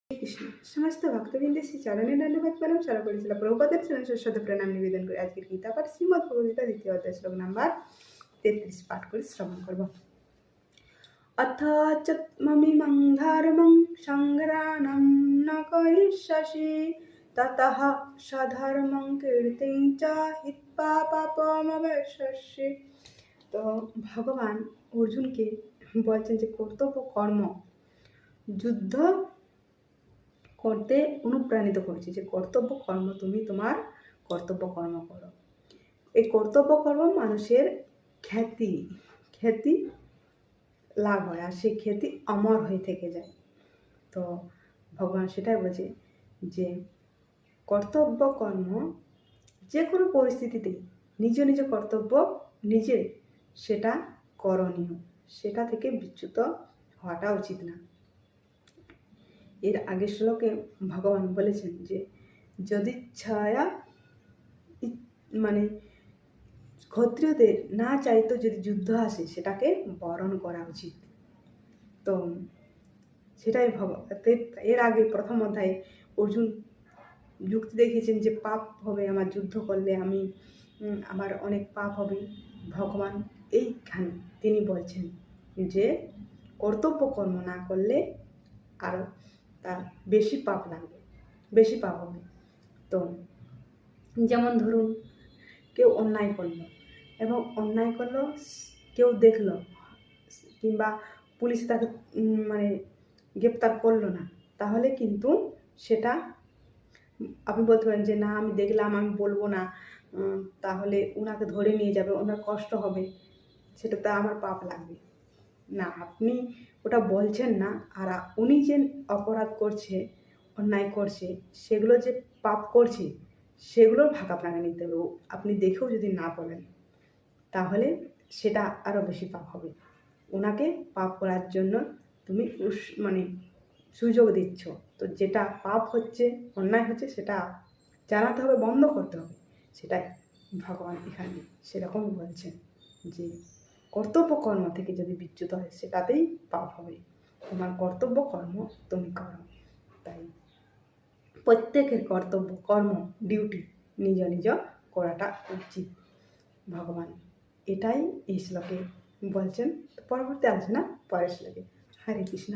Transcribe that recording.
কৃষ্ণ। সমস্ত ভক্তবৃন্দের শ্রী চরণে দণ্ডবত প্রণাম। সর্বপরিচালক প্রভুপাদের চরণ শত প্রণাম নিবেদন করে আজকের গীতা পাঠ শ্রীমদ্ ভগবদ্গীতা দ্বিতীয় অধ্যায় শ্লোক নাম্বার 33 পাঠ করে শ্রবণ করব। অথ চত্মমিমং ধর্মং সংগ্রামং ন করিষ্যসি ততঃ স্বধর্মং কীর্তিং চ হিত্বা পাপমবশ্যসি। তো ভগবান অর্জুনকে বলছেন যে কর্তব্য কর্ম যুদ্ধ করতে অনুপ্রাণিত করছে, যে কর্তব্য কর্ম তুমি তোমার কর্তব্য কর্ম করো। এই কর্তব্য কর্ম মানুষের খ্যাতি লাভ হয়, আর সেই খ্যাতি অমর হয়ে থেকে যায়। তো ভগবান সেটাই বলছে যে কর্তব্য কর্ম যে কোনো পরিস্থিতিতে নিজ নিজ কর্তব্য নিজে সেটা করণীয়, সেটা থেকে বিচ্যুত হওয়াটা উচিত না। এর আগের শ্লোকে ভগবান বলেছেন যে যদি ছায়া মানে ক্ষত্রিয়দের না চাইতো যদি যুদ্ধ আসে সেটাকে বরণ করা উচিত। তো সেটাই এর আগে প্রথম অধ্যায়ে অর্জুন যুক্তি দেখিয়েছেন যে পাপ হবে আমার যুদ্ধ করলে, আমার অনেক পাপ হবে। ভগবান এইখানে তিনি বলছেন যে কর্তব্য কর্ম না করলে আরও তার বেশি পাপ লাগবে, বেশি পাপ হবে। তো যেমন ধরুন কেউ অন্যায় করলো এবং অন্যায় করলো কেউ দেখলো, কিংবা পুলিশ তাকে গ্রেপ্তার করলো না, তাহলে কিন্তু সেটা আপনি বলতে পারেন যে না আমি দেখলাম, আমি বলবো না, তাহলে ওনাকে ধরে নিয়ে যাবে, ওনার কষ্ট হবে, সেটাতে আমার পাপ লাগবে না। আপনি ওটা বলছেন না, আর উনি যে অপরাধ করছে, অন্যায় করছে, সেগুলো যে পাপ করছে সেগুলোর ভাগ আপনাকে নিতে হবে। আপনি দেখেও যদি না বলেন তাহলে সেটা আরও বেশি পাপ হবে। ওনাকে পাপ করার জন্য তুমি সুযোগ দিচ্ছ। তো যেটা পাপ হচ্ছে, অন্যায় হচ্ছে, সেটা জানাতে হবে, বন্ধ করতে হবে। সেটাই ভগবান এখানে সেরকম বলছেন যে কর্তব্য কর্ম থেকে যদি বিচ্যুত হয় সেটাতেই পাপ হবে। তোমার কর্তব্য কর্ম তুমি করো। তাই প্রত্যেকের কর্তব্য কর্ম ডিউটি নিজ নিজ করাটা উচিত। ভগবান এটাই এই শ্লোকে বলছেন। পরবর্তী আলোচনা পরের শ্লোকে। হরে কৃষ্ণ।